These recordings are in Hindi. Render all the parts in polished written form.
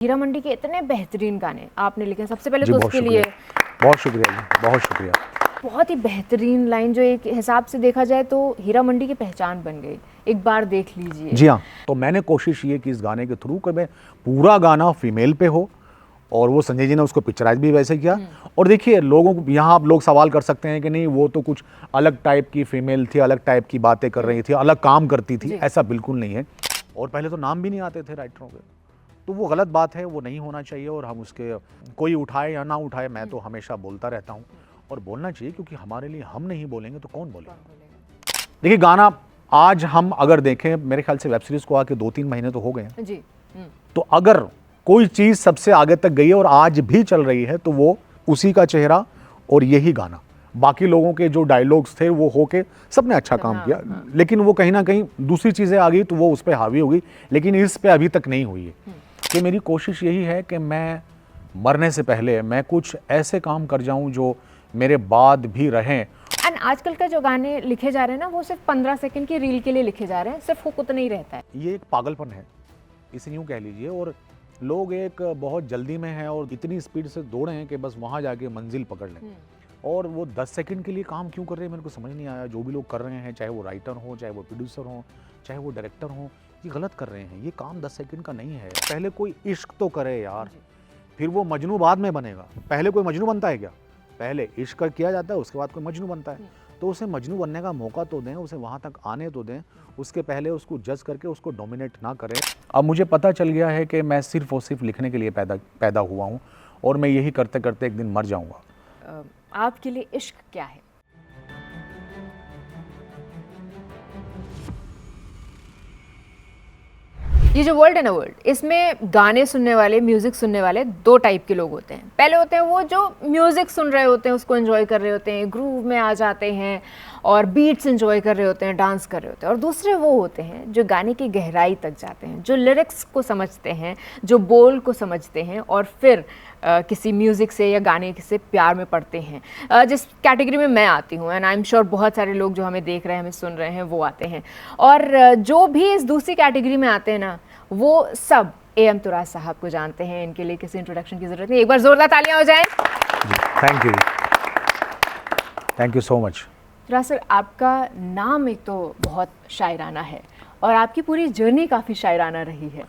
हीरा मंडी के इतने बेहतरीन गाने आपने लिखे, सबसे पहले तो उसके लिए बहुत शुक्रिया जी, बहुत शुक्रिया। बहुत ही बेहतरीन लाइन जो एक हिसाब से देखा जाए तो हीरा मंडी की पहचान बन गई, एक बार देख लीजिए। जी हाँ, तो मैंने कोशिश ये की इस गाने के थ्रू कि मैं पूरा गाना फीमेल पे हो, और वो संजय जी ने उसको पिक्चराइज भी वैसे किया। और देखिए, लोगों को यहाँ आप लोग सवाल कर सकते हैं कि नहीं वो तो कुछ अलग टाइप की फीमेल थी, अलग टाइप की बातें कर रही थी, अलग काम करती थी, ऐसा बिल्कुल नहीं है। और पहले तो नाम भी नहीं आते थे राइटरों के, तो वो गलत बात है, वो नहीं होना चाहिए। और हम उसके कोई उठाए या ना उठाए, मैं तो हमेशा बोलता रहता हूँ, और बोलना चाहिए, क्योंकि हमारे लिए हम नहीं बोलेंगे तो कौन बोलेगा। देखिए, गाना आज हम अगर देखें, मेरे ख्याल से वेब सीरीज को आके 2-3 महीने तो हो गए हैं जी। तो अगर कोई चीज सबसे आगे तक गई है और आज भी चल रही है तो वो उसी का चेहरा और यही गाना। बाकी लोगों के जो डायलॉग्स थे वो होके सबने अच्छा काम किया, लेकिन वो कहीं ना कहीं दूसरी चीजें आ गई तो वो उस पर हावी हो गई, लेकिन इस पे अभी तक नहीं हुई है। कि मेरी कोशिश यही है कि मैं मरने से पहले मैं कुछ ऐसे काम कर जाऊं जो मेरे बाद भी रहें। एंड आजकल का जो गाने लिखे जा रहे हैं ना, वो सिर्फ 15 सेकंड की रील के लिए लिखे जा रहे हैं, सिर्फ हुक उतना ही रहता है। ये एक पागलपन है, इसे यूं कह लीजिए। और लोग एक बहुत जल्दी में हैं और इतनी स्पीड से दौड़े हैं कि बस वहाँ जाके मंजिल पकड़ लें। और वो 10 सेकंड के लिए काम क्यों कर रहे हैं मेरे को समझ नहीं आया। जो भी लोग कर रहे हैं, चाहे वो राइटर हो, चाहे वो प्रोड्यूसर हो, चाहे वो डायरेक्टर हो, ये गलत कर रहे हैं। ये काम 10 सेकंड का नहीं है। पहले कोई इश्क तो करे यार, फिर वो मजनू बाद में बनेगा। पहले कोई मजनू बनता है क्या? पहले इश्क किया जाता है, उसके बाद कोई मजनू बनता है। तो उसे मजनू बनने का मौका तो दें, उसे वहाँ तक आने तो दें, उसके पहले उसको जज करके उसको डोमिनेट ना करें। अब मुझे पता चल गया है कि मैं सिर्फ और सिर्फ लिखने के लिए पैदा हुआ हूँ, और मैं यही करते करते एक दिन मर जाऊँगा। आपके लिए इश्क क्या है? ये जो वर्ल्ड है ना, वर्ल्ड, इसमें गाने सुनने वाले, म्यूजिक सुनने वाले दो टाइप के लोग होते हैं। पहले होते हैं वो जो म्यूजिक सुन रहे होते हैं, उसको एंजॉय कर रहे होते हैं, ग्रूव में आ जाते हैं और बीट्स एंजॉय कर रहे होते हैं, डांस कर रहे होते हैं। और दूसरे वो होते हैं जो गाने की गहराई तक जाते हैं, जो लिरिक्स को समझते हैं, जो बोल को समझते हैं, और फिर किसी म्यूज़िक से या गाने से प्यार में पड़ते हैं। जिस कैटेगरी में मैं आती हूँ, एंड आई एम श्योर बहुत सारे लोग जो हमें देख रहे हैं, हमें सुन रहे हैं, वो आते हैं। और जो भी इस दूसरी कैटेगरी में आते हैं ना, वो सब AM तुराज साहब को जानते हैं। इनके लिए किसी इंट्रोडक्शन की ज़रूरत नहीं। एक बार ज़ोरदार तालियां हो जाएं। Thank you, thank you so much. तुराज sir, आपका नाम एक तो बहुत शायराना है और आपकी पूरी जर्नी काफ़ी शायराना रही है।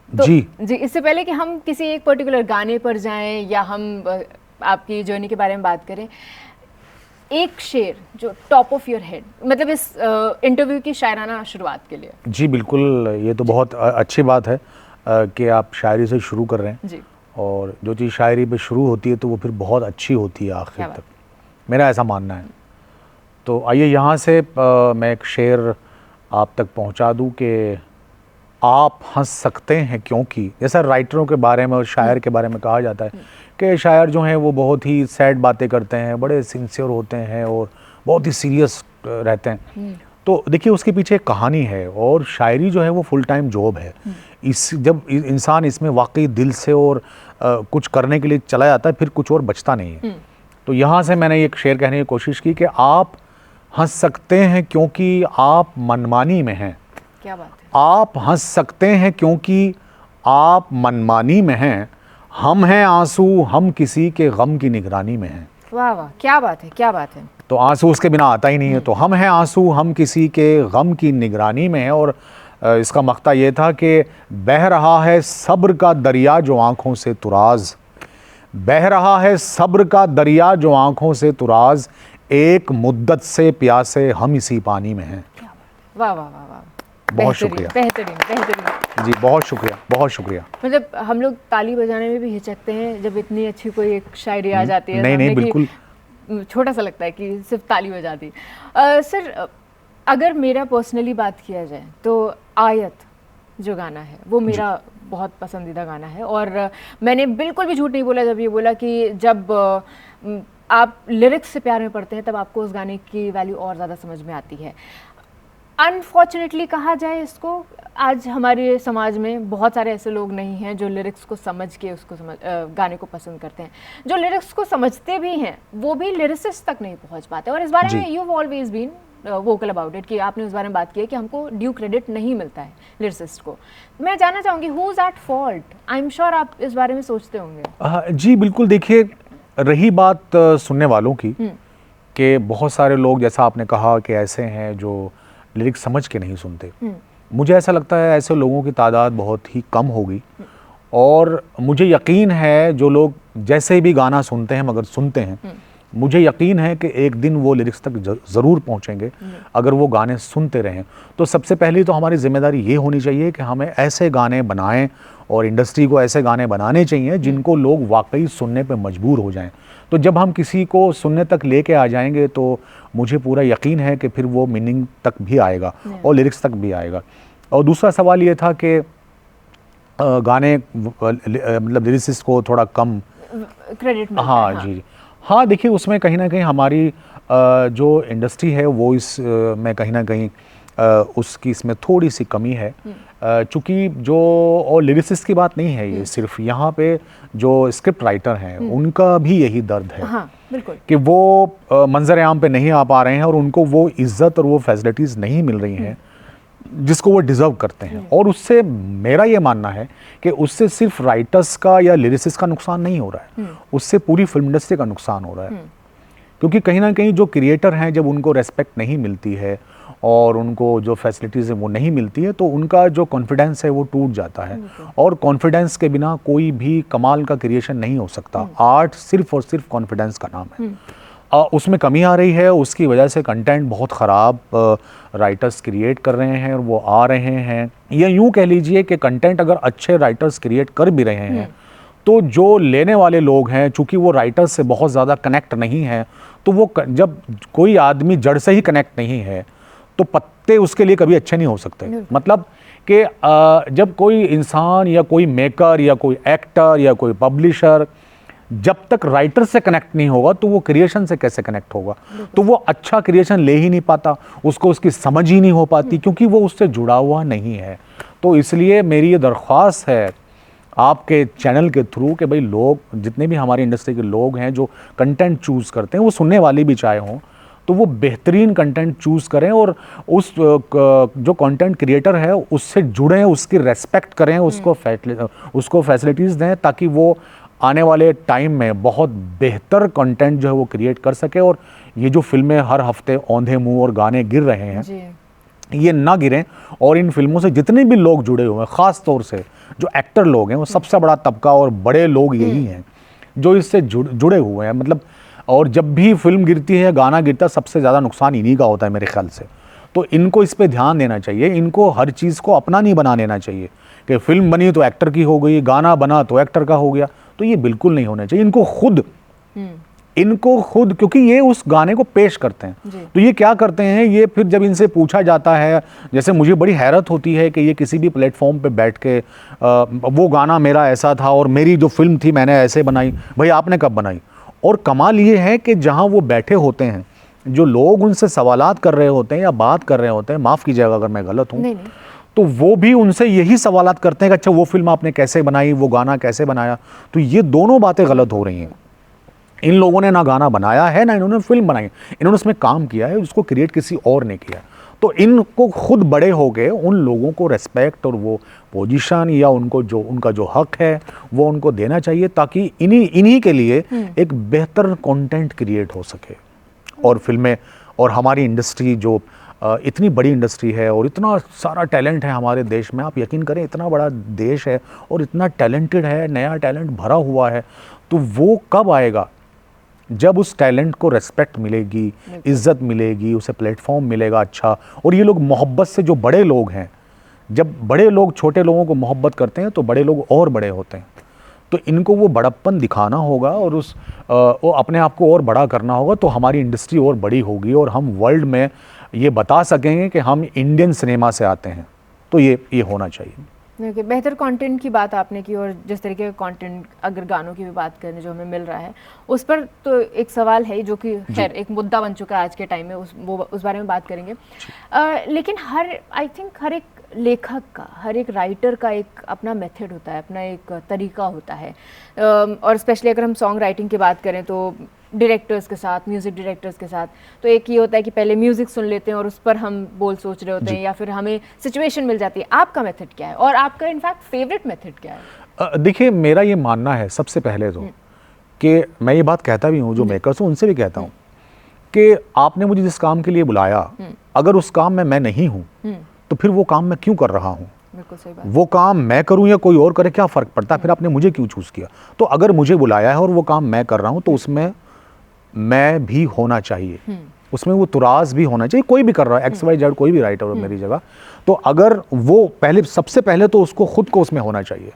तो जी, इससे पहले कि हम किसी एक पर्टिकुलर गाने पर जाएं या हम आपकी जर्नी के बारे में बात करें, एक शेर जो टॉप ऑफ योर हेड, मतलब इस इंटरव्यू की शायराना शुरुआत के लिए। जी बिल्कुल, ये तो बहुत अच्छी बात है कि आप शायरी से शुरू कर रहे हैं जी। और जो चीज़ शायरी पे शुरू होती है तो वो फिर बहुत अच्छी होती है आखिर तक, मेरा ऐसा मानना है। तो आइए यहाँ से मैं एक शेर आप तक पहुँचा दूँ कि आप हंस सकते हैं क्योंकि, जैसा राइटरों के बारे में और शायर के बारे में कहा जाता है कि शायर जो हैं वो बहुत ही सैड बातें करते हैं, बड़े सिंसियर होते हैं और बहुत ही सीरियस रहते हैं। तो देखिए, उसके पीछे एक कहानी है, और शायरी जो है वो फुल टाइम जॉब है। जब इंसान इसमें वाकई दिल से और कुछ करने के लिए चला जाता है, फिर कुछ और बचता नहीं है। तो यहाँ से मैंने एक शेर कहने की कोशिश की कि आप हंस सकते हैं क्योंकि आप मनमानी में हैं। क्या बात है। आप हंस सकते हैं क्योंकि आप मनमानी में हैं, हम हैं आंसू, हम किसी के गम की निगरानी में हैं। वाह वाह, क्या बात है, क्या बात है। तो आंसू उसके बिना आता ही नहीं है। तो हम हैं आंसू, हम किसी के गम की निगरानी में हैं। और इसका मक्ता ये था कि बह रहा है सब्र का दरिया जो आंखों से तुराज, बह रहा है सब्र का दरिया जो आंखों से तुराज, एक मुद्दत से प्यासे हम इसी पानी में हैं। वाह वाह वाह वाह, बहुत शुक्रिया। बेहतरीन बेहतरीन जी, बहुत शुक्रिया, बहुत शुक्रिया। मतलब हम लोग ताली बजाने में भी हिचकते हैं जब इतनी अच्छी कोई एक शायरी आ जाती है। नहीं बिल्कुल, छोटा सा लगता है कि सिर्फ ताली बजा दी। सर, अगर मेरा पर्सनली बात किया जाए तो आयत जो गाना है वो मेरा बहुत पसंदीदा गाना है। और मैंने बिल्कुल भी झूठ नहीं बोला जब ये बोला कि जब आप लिरिक्स से प्यार में पड़ते हैं तब आपको उस गाने की वैल्यू और ज़्यादा समझ में आती है। अनफॉर्चुनेटली कहा जाए इसको, आज हमारे समाज में बहुत सारे ऐसे लोग नहीं हैं जो लिरिक्स को समझ के उसको गाने को पसंद करते हैं। जो लिरिक्स को समझते भी हैं वो भी लिरिसिस्ट तक नहीं पहुंच पाते। और इस बारे में you have always been vocal about it कि आपने उस बारे में बात की है कि हमको ड्यू क्रेडिट नहीं मिलता है लिरिसिस्ट को। मैं जानना चाहूँगी who is at fault? I am sure आप इस बारे में सोचते होंगे। जी बिल्कुल, देखिए रही बात सुनने वालों की कि बहुत सारे लोग, जैसा आपने कहा, कि ऐसे हैं जो लिरिक्स समझ के नहीं सुनते। मुझे ऐसा लगता है ऐसे लोगों की तादाद बहुत ही कम होगी, और मुझे यकीन है जो लोग जैसे भी गाना सुनते हैं मगर सुनते हैं, मुझे यकीन है कि एक दिन वो लिरिक्स तक ज़रूर पहुंचेंगे अगर वो गाने सुनते रहें। तो सबसे पहली तो हमारी जिम्मेदारी ये होनी चाहिए कि हमें ऐसे गाने बनाएं और इंडस्ट्री को ऐसे गाने बनाने चाहिए जिनको लोग वाकई सुनने पे मजबूर हो जाएं। तो जब हम किसी को सुनने तक लेके आ जाएंगे तो मुझे पूरा यकीन है कि फिर वो मीनिंग तक भी आएगा और लिरिक्स तक भी आएगा। और दूसरा सवाल ये था कि गाने मतलब लिरिसिस्ट को थोड़ा कम क्रेडिट मिलता हाँ, है। जी हाँ, देखिए उसमें कहीं ना कहीं हमारी जो इंडस्ट्री है वो इस में कहीं ना कहीं उसकी इसमें थोड़ी सी कमी है, चूँकि जो, और लिरिसिस्ट की बात नहीं है ये सिर्फ, यहाँ पे जो स्क्रिप्ट राइटर हैं उनका भी यही दर्द है। हाँ, बिल्कुल। कि वो मंजर आम पे नहीं आ पा रहे हैं और उनको वो इज्जत और वो फैसिलिटीज़ नहीं मिल रही हैं जिसको वो डिज़र्व करते हैं। और उससे मेरा ये मानना है कि उससे सिर्फ राइटर्स का या लिरिसिस्ट का नुकसान नहीं हो रहा है, उससे पूरी फिल्म इंडस्ट्री का नुकसान हो रहा है। क्योंकि कहीं ना कहीं जो क्रिएटर हैं जब उनको रेस्पेक्ट नहीं मिलती है और उनको जो फैसिलिटीज़ है वो नहीं मिलती है तो उनका जो कॉन्फिडेंस है वो टूट जाता है। और कॉन्फिडेंस के बिना कोई भी कमाल का क्रिएशन नहीं हो सकता। आर्ट सिर्फ और सिर्फ कॉन्फिडेंस का नाम है। उसमें कमी आ रही है, उसकी वजह से कंटेंट बहुत ख़राब राइटर्स क्रिएट कर रहे हैं और वो आ रहे हैं। या यूँ कह लीजिए कि कंटेंट अगर अच्छे राइटर्स क्रिएट कर भी रहे हैं तो जो लेने वाले लोग हैं, चूँकि वो राइटर्स से बहुत ज़्यादा कनेक्ट नहीं है, तो वो जब कोई आदमी जड़ से ही कनेक्ट नहीं है तो पत्ते उसके लिए कभी अच्छे नहीं हो सकते। मतलब कि जब कोई इंसान या कोई मेकर या कोई एक्टर या कोई पब्लिशर जब तक राइटर से कनेक्ट नहीं होगा तो वो क्रिएशन से कैसे कनेक्ट होगा? तो वो अच्छा क्रिएशन ले ही नहीं पाता, उसको उसकी समझ ही नहीं हो पाती क्योंकि वो उससे जुड़ा हुआ नहीं है। तो इसलिए मेरी ये दरख्वास्त है आपके चैनल के थ्रू कि भाई लोग, जितने भी हमारी इंडस्ट्री के लोग हैं जो कंटेंट चूज़ करते हैं, वो सुनने वाले भी चाहे हों, तो वो बेहतरीन कंटेंट चूज़ करें और उस जो कंटेंट क्रिएटर है उससे जुड़ें, उसकी रेस्पेक्ट करें, उसको फैसिलिटीज़ दें ताकि वो आने वाले टाइम में बहुत बेहतर कंटेंट जो है वो क्रिएट कर सके। और ये जो फिल्में हर हफ्ते औंधे मुंह और गाने गिर रहे हैं ये ना गिरें। और इन फिल्मों से जितने भी लोग जुड़े हुए हैं, ख़ास तौर से जो एक्टर लोग हैं, वो सबसे बड़ा तबका और बड़े लोग यही हैं जो इससे जुड़े हुए हैं। मतलब, और जब भी फिल्म गिरती है, गाना गिरता है, सबसे ज़्यादा नुकसान इन्हीं का होता है मेरे ख्याल से। तो इनको इस पे ध्यान देना चाहिए, इनको हर चीज़ को अपना नहीं बना लेना चाहिए कि फिल्म बनी तो एक्टर की हो गई, गाना बना तो एक्टर का हो गया। तो ये बिल्कुल नहीं होना चाहिए। इनको खुद क्योंकि ये उस गाने को पेश करते हैं, तो ये क्या करते हैं, ये फिर जब इनसे पूछा जाता है, जैसे मुझे बड़ी हैरत होती है कि ये किसी भी प्लेटफॉर्म पे बैठ के वो गाना मेरा ऐसा था और मेरी जो फिल्म थी मैंने ऐसे बनाई। भाई आपने कब बनाई? और कमाल ये है कि जहाँ वो बैठे होते हैं, जो लोग उनसे सवालात कर रहे होते हैं या बात कर रहे होते हैं, माफ़ कीजिएगा अगर मैं गलत हूँ, तो वो भी उनसे यही सवालात करते हैं कि अच्छा वो फिल्म आपने कैसे बनाई, वो गाना कैसे बनाया। तो ये दोनों बातें गलत हो रही हैं। इन लोगों ने ना गाना बनाया है ना इन्होंने फिल्म बनाई, इन्होंने उसमें काम किया है, उसको क्रिएट किसी और ने किया। तो इनको खुद बड़े हो गए उन लोगों को रेस्पेक्ट और वो पोजीशन या उनको जो उनका जो हक है वो उनको देना चाहिए ताकि इन्हीं के लिए एक बेहतर कंटेंट क्रिएट हो सके। और फिल्में और हमारी इंडस्ट्री जो इतनी बड़ी इंडस्ट्री है और इतना सारा टैलेंट है हमारे देश में, आप यकीन करें इतना बड़ा देश है और इतना टैलेंटेड है, नया टैलेंट भरा हुआ है, तो वो कब आएगा जब उस टैलेंट को रेस्पेक्ट मिलेगी, इज्जत मिलेगी, उसे प्लेटफॉर्म मिलेगा अच्छा। और ये लोग मोहब्बत से, जो बड़े लोग हैं, जब बड़े लोग छोटे लोगों को मोहब्बत करते हैं तो बड़े लोग और बड़े होते हैं। तो इनको वो बड़प्पन दिखाना होगा और वो अपने आप को और बड़ा करना होगा, तो हमारी इंडस्ट्री और बड़ी होगी और हम वर्ल्ड में ये बता सकेंगे कि हम इंडियन सिनेमा से आते हैं। तो ये होना चाहिए। देखिए, बेहतर कंटेंट की बात आपने की और जिस तरीके का कंटेंट, अगर गानों की भी बात करें जो हमें मिल रहा है, उस पर तो एक सवाल है जो कि खैर एक मुद्दा बन चुका है आज के टाइम में, उस बारे में बात करेंगे। लेकिन आई थिंक हर एक लेखक का, हर एक राइटर का एक अपना मेथड होता है, अपना एक तरीका होता है। और स्पेशली अगर हम सॉन्ग राइटिंग की बात करें तो डायरेक्टर्स के साथ, म्यूज़िक डायरेक्टर्स के साथ, तो एक ये होता है कि पहले म्यूज़िक सुन लेते हैं और उस पर हम बोल सोच रहे होते हैं, या फिर हमें सिचुएशन मिल जाती है। आपका मेथड क्या है और आपका इनफैक्ट फेवरेट मेथड क्या है? देखिए, मेरा ये मानना है सबसे पहले तो कि मैं ये बात कहता भी हूँ, जो मेकर्स हूँ उनसे भी कहता हूँ कि आपने मुझे जिस काम के लिए बुलाया, अगर उस काम में मैं नहीं हूँ तो फिर वो काम मैं क्यों कर रहा हूँ? बिल्कुल सही बात। वो काम मैं करूं या कोई और करे, क्या फ़र्क पड़ता है? फिर आपने मुझे क्यों चूज़ किया? तो अगर मुझे बुलाया है और वो काम मैं कर रहा हूं तो उसमें मैं भी होना चाहिए, उसमें वो तुराज भी होना चाहिए। कोई भी कर रहा है, XYZ कोई भी राइटर हो मेरी जगह, तो अगर वो पहले, सबसे पहले तो उसको खुद को उसमें होना चाहिए,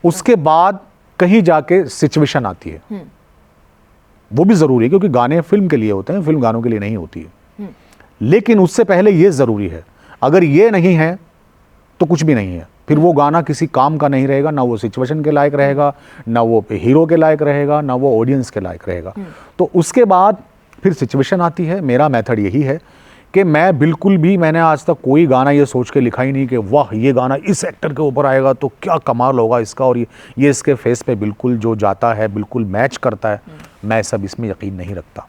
उसके बाद कहीं जाके सिचुएशन आती है, वो भी ज़रूरी है, क्योंकि गाने फिल्म के लिए होते हैं, फिल्म गानों के लिए नहीं होती है। लेकिन उससे पहले ये ज़रूरी है, अगर ये नहीं है तो कुछ भी नहीं है, फिर वो गाना किसी काम का नहीं रहेगा, ना वो सिचुएशन के लायक रहेगा, ना वो हीरो के लायक रहेगा, ना वो ऑडियंस के लायक रहेगा। तो उसके बाद फिर सिचुएशन आती है। मेरा मेथड यही है कि मैं बिल्कुल भी, मैंने आज तक कोई गाना ये सोच के लिखा ही नहीं कि वाह ये गाना इस एक्टर के ऊपर आएगा तो क्या कमाल होगा इसका, और ये इसके फेस पे बिल्कुल जो जाता है, बिल्कुल मैच करता है। मैं सब इसमें यकीन नहीं रखता,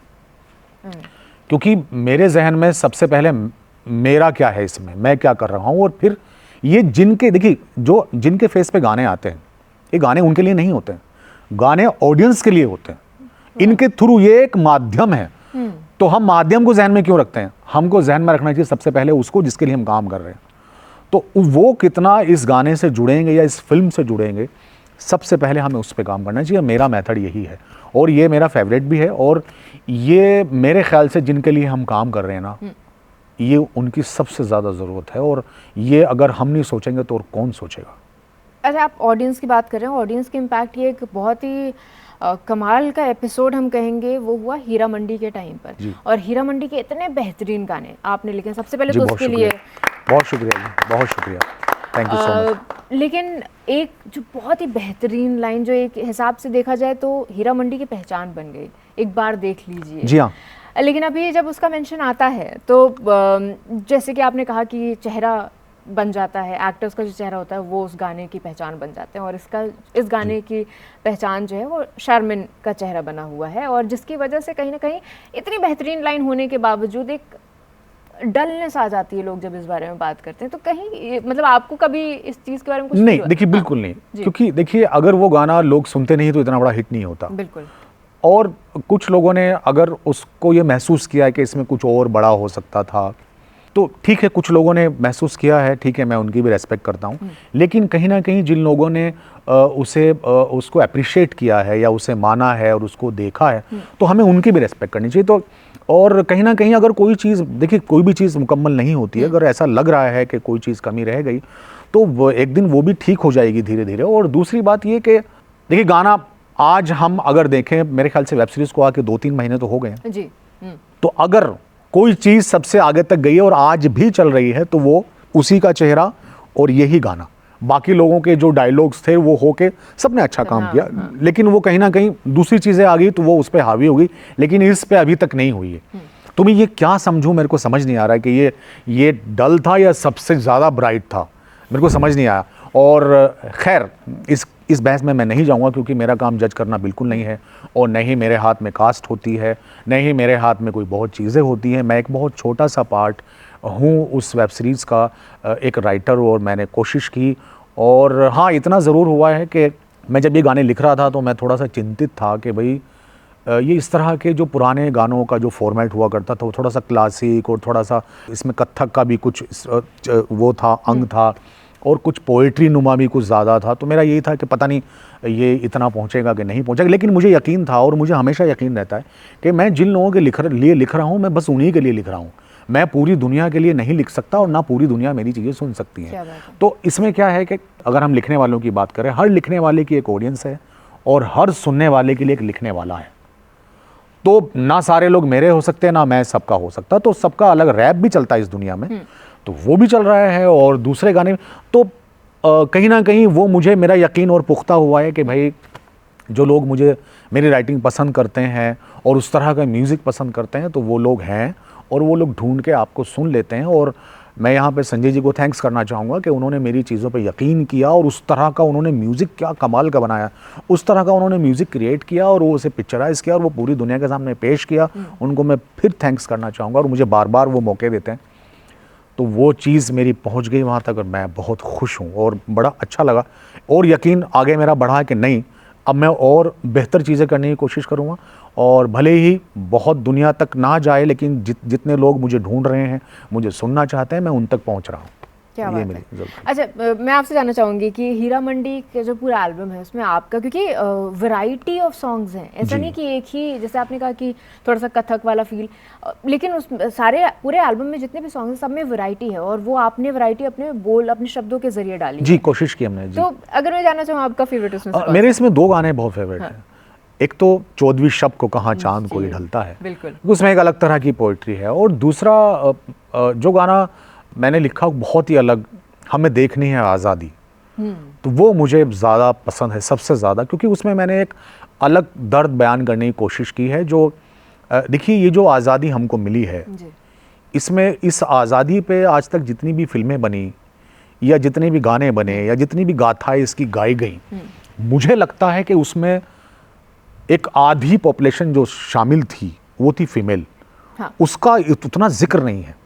क्योंकि मेरे जहन में सबसे पहले मेरा क्या है इसमें, मैं क्या कर रहा हूँ, और फिर ये जिनके, देखिए जो जिनके फेस पे गाने आते हैं, ये गाने उनके लिए नहीं होते हैं, गाने ऑडियंस के लिए होते हैं। इनके थ्रू ये एक माध्यम है, तो हम माध्यम को जहन में क्यों रखते हैं? हमको जहन में रखना चाहिए सबसे पहले उसको जिसके लिए हम काम कर रहे हैं। तो वो कितना इस गाने से जुड़ेंगे या इस फिल्म से जुड़ेंगे, सबसे पहले हमें उस पर काम करना चाहिए। मेरा मेथड यही है, और ये मेरा फेवरेट भी है, और ये मेरे ख्याल से जिनके लिए हम काम कर रहे हैं ना, ये उनकी सबसे ज़्यादा ज़रूरत है, और ये अगर हम नहीं सोचेंगे तो और कौन सोचेगा? अच्छा, आप ऑडियंस की बात कर रहे हैं, ऑडियंस के इम्पैक्ट, ये एक बहुत ही कमाल का एपिसोड हम कहेंगे वो हुआ हीरा मंडी के टाइम पर, और हीरा मंडी के इतने बेहतरीन गाने आपने लिखे। सबसे पहले तो उसके लिए बहुत शुक्रिया जी, बहुत शुक्रिया, थैंक यू सो मच। लेकिन एक जो बहुत ही बेहतरीन लाइन, जो एक हिसाब से देखा जाए तो हीरा मंडी की पहचान बन गई, एक बार देख लीजिए। जी हाँ। लेकिन अभी जब उसका मेंशन आता है तो जैसे कि आपने कहा कि चेहरा बन जाता है, एक्टर्स का जो चेहरा होता है वो उस गाने की पहचान बन जाते हैं, और इस गाने की पहचान जो है वो शर्मिन का चेहरा बना हुआ है, और जिसकी वजह से कहीं ना कहीं इतनी बेहतरीन लाइन होने के बावजूद एक डलनेस आ जाती है लोग जब इस बारे में बात करते हैं। तो कहीं मतलब आपको कभी इस चीज़ के बारे में कुछ नहीं? देखिए बिल्कुल नहीं, क्योंकि देखिए अगर वो गाना लोग सुनते नहीं तो इतना बड़ा हिट नहीं होता। बिल्कुल। और कुछ लोगों ने अगर उसको ये महसूस किया है कि इसमें कुछ और बड़ा हो सकता था, तो ठीक है, कुछ लोगों ने महसूस किया है, ठीक है, मैं उनकी भी रेस्पेक्ट करता हूँ। लेकिन कहीं ना कहीं जिन लोगों ने उसको अप्रिशिएट किया है या उसे माना है और उसको देखा है, तो हमें उनकी भी रेस्पेक्ट करनी चाहिए। तो और कहीं ना कहीं अगर कोई चीज़, देखिए कोई भी चीज़ मुकम्मल नहीं होती है, अगर ऐसा लग रहा है कि कोई चीज़ कमी रह गई तो वो एक दिन वो भी ठीक हो जाएगी धीरे धीरे। और दूसरी बात ये कि देखिए गाना आज हम अगर देखें, मेरे ख्याल से वेब सीरीज़ को आके 2-3 महीने तो हो गए हैं जी। तो अगर कोई चीज़ सबसे आगे तक गई है और आज भी चल रही है तो वो उसी का चेहरा और यही गाना। बाकी लोगों के जो डायलॉग्स थे वो होके सबने अच्छा काम किया, लेकिन वो कहीं ना कहीं दूसरी चीज़ें आ गई तो वो उस पर हावी हो गई, लेकिन इस पे अभी तक नहीं हुई है। तो मैं ये क्या समझूं, मेरे को समझ नहीं आ रहा है कि ये डल था या सबसे ज़्यादा ब्राइट था, मेरे को समझ नहीं आया। और खैर इस बहस में मैं नहीं जाऊंगा, क्योंकि मेरा काम जज करना बिल्कुल नहीं है, और न ही मेरे हाथ में कास्ट होती है, न ही मेरे हाथ में कोई बहुत चीज़ें होती हैं। मैं एक बहुत छोटा सा पार्ट हूँ उस वेब सीरीज़ का, एक राइटर, और मैंने कोशिश की। और हाँ, इतना ज़रूर हुआ है कि मैं जब ये गाने लिख रहा था तो मैं थोड़ा सा चिंतित था कि भाई ये इस तरह के जो पुराने गानों का जो फॉर्मेट हुआ करता था वो थोड़ा सा क्लासिक, और थोड़ा सा इसमें कत्थक का भी कुछ वो था, अंग था, और कुछ पोइट्री नुमा भी कुछ ज़्यादा था। तो मेरा यही था कि पता नहीं ये इतना पहुंचेगा कि नहीं पहुंचेगा, लेकिन मुझे यकीन था, और मुझे हमेशा यकीन रहता है कि मैं जिन लोगों के लिए लिख रहा हूं, मैं बस उन्हीं के लिए लिख रहा हूं। मैं पूरी दुनिया के लिए नहीं लिख सकता, और ना पूरी दुनिया मेरी चीज़ें सुन सकती है। तो इसमें क्या है कि अगर हम लिखने वालों की बात करें, हर लिखने वाले की एक ऑडियंस है और हर सुनने वाले के लिए एक लिखने वाला है। तो ना सारे लोग मेरे हो सकते हैं, ना मैं सबका हो सकता, तो सबका अलग रैप भी चलता है इस दुनिया में, तो वो भी चल रहा है, और दूसरे गाने तो कहीं ना कहीं वो मुझे, मेरा यकीन और पुख्ता हुआ है कि भाई जो लोग मुझे मेरी राइटिंग पसंद करते हैं और उस तरह का म्यूज़िक पसंद करते हैं, तो वो लोग हैं, और वो लोग ढूंढ के आपको सुन लेते हैं। और मैं यहाँ पे संजय जी को थैंक्स करना चाहूँगा कि उन्होंने मेरी चीज़ों पे यकीन किया और उस तरह का उन्होंने म्यूज़िक क्या कमाल का बनाया, उस तरह का उन्होंने म्यूज़िक क्रिएट किया और वो उसे पिक्चराइज़ किया और वो पूरी दुनिया के सामने पेश किया। उनको मैं फिर थैंक्स करना चाहूँगा और मुझे बार बार वो मौके देते हैं। तो वो चीज़ मेरी पहुँच गई वहाँ तक और मैं बहुत खुश हूँ और बड़ा अच्छा लगा और यकीन आगे मेरा बढ़ा कि नहीं, अब मैं और बेहतर चीज़ें करने की कोशिश करूँगा और भले ही बहुत दुनिया तक ना जाए, लेकिन जितने लोग मुझे ढूंढ रहे हैं, मुझे सुनना चाहते हैं, मैं उन तक पहुँच रहा हूँ। क्या बात है। अच्छा, मैं आपसे जानना चाहूँगी कि हीरा मंडी का जो पूरा एल्बम है उसमें आपका, क्योंकि वैरायटी ऑफ सॉन्ग्स हैं, ऐसा नहीं कि एक ही, जैसे आपने कहा कि थोड़ा सा कथक वाला फील, लेकिन उस सारे पूरे एल्बम में जितने भी सॉन्ग्स हैं सब में वैरायटी है और वो आपने वैरायटी अपने बोल, अपने शब्दों के जरिए डाली जी, कोशिश की हमने। तो अगर मैं जानना चाहूँ आपका फेवरेट उसमें मेरे इसमें 2 गाने बहुत फेवरेट हैं। एक तो 14वीं शब को कहाँ चांद कोई ढलता है, बिल्कुल, उसमें एक अलग तरह की पोइट्री है और दूसरा जो गाना मैंने लिखा बहुत ही अलग, हमें देखनी है आज़ादी, तो वो मुझे ज़्यादा पसंद है सबसे ज़्यादा, क्योंकि उसमें मैंने एक अलग दर्द बयान करने की कोशिश की है। जो देखिए, ये जो आज़ादी हमको मिली है, इसमें इस आज़ादी पे आज तक जितनी भी फिल्में बनी या जितने भी गाने बने या जितनी भी गाथाएं इसकी गाई गई, मुझे लगता है कि उसमें एक आधी पॉपुलेशन जो शामिल थी वो थी फीमेल। हाँ। उसका उतना जिक्र नहीं है,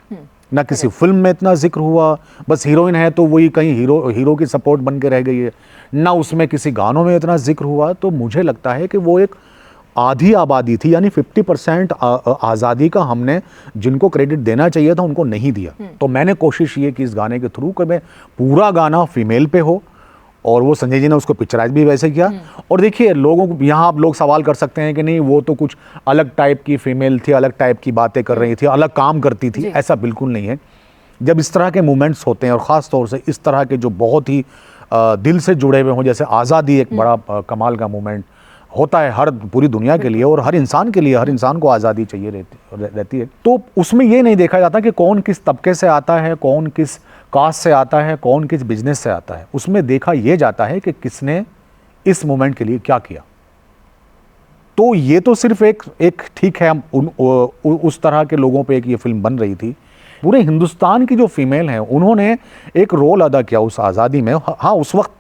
ना किसी फिल्म में इतना जिक्र हुआ, बस हीरोइन है तो वही कहीं हीरो की सपोर्ट बन के रह गई है, ना उसमें किसी गानों में इतना जिक्र हुआ। तो मुझे लगता है कि वो एक आधी आबादी थी, यानी 50% आज़ादी का हमने जिनको क्रेडिट देना चाहिए था उनको नहीं दिया। तो मैंने कोशिश ये कि इस गाने के थ्रू कि मैं पूरा गाना फीमेल पे हो और वो संजय जी ने उसको पिक्चराइज भी वैसे किया। और देखिए, लोगों को यहाँ आप लोग सवाल कर सकते हैं कि नहीं वो तो कुछ अलग टाइप की फीमेल थी, अलग टाइप की बातें कर रही थी, अलग काम करती थी, ऐसा बिल्कुल नहीं है। जब इस तरह के मूवमेंट्स होते हैं और ख़ास तौर से इस तरह के जो बहुत ही दिल से जुड़े हुए हों, जैसे आज़ादी एक बड़ा कमाल का मूवमेंट होता है हर पूरी दुनिया के लिए और हर इंसान के लिए, हर इंसान को आज़ादी चाहिए रहती है, तो उसमें ये नहीं देखा जाता कि कौन किस तबके से आता है, कौन किस कास्ट से आता है, कौन किस बिजनेस से आता है। उसमें देखा यह जाता है कि किसने इस मोमेंट के लिए क्या किया। तो ये तो सिर्फ एक ठीक है, उस तरह के लोगों पे एक ये फिल्म बन रही थी। पूरे हिंदुस्तान की जो फीमेल हैं उन्होंने एक रोल अदा किया उस आज़ादी में। हाँ, उस वक्त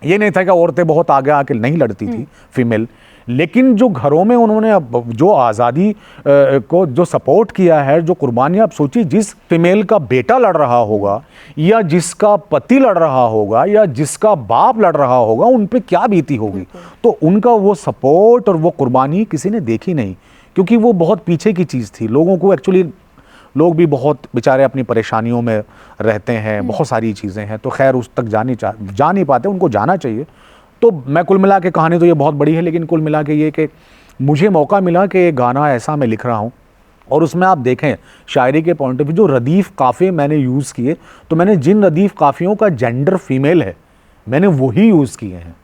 ये नहीं था कि औरतें बहुत आगे आके नहीं लड़ती थी फीमेल, लेकिन जो घरों में उन्होंने जो आज़ादी को जो सपोर्ट किया है, जो कुर्बानियाँ, आप सोचिए जिस फीमेल का बेटा लड़ रहा होगा या जिसका पति लड़ रहा होगा या जिसका बाप लड़ रहा होगा, उन पे क्या बीती होगी। तो उनका वो सपोर्ट और वो कुर्बानी किसी ने देखी नहीं, क्योंकि वो बहुत पीछे की चीज़ थी। लोगों को एक्चुअली, लोग भी बहुत बेचारे अपनी परेशानियों में रहते हैं, बहुत सारी चीज़ें हैं, तो खैर उस तक जा नहीं पाते, उनको जाना चाहिए। तो मैं कुल मिला के, कहानी तो ये बहुत बड़ी है, लेकिन कुल मिला के ये कि मुझे मौका मिला कि एक गाना ऐसा मैं लिख रहा हूँ और उसमें आप देखें शायरी के पॉइंट ऑफ व्यू जो रदीफ़ काफ़िए मैंने यूज़ किए, तो मैंने जिन रदीफ़ काफ़ियों का जेंडर फीमेल है मैंने वही यूज़ किए हैं।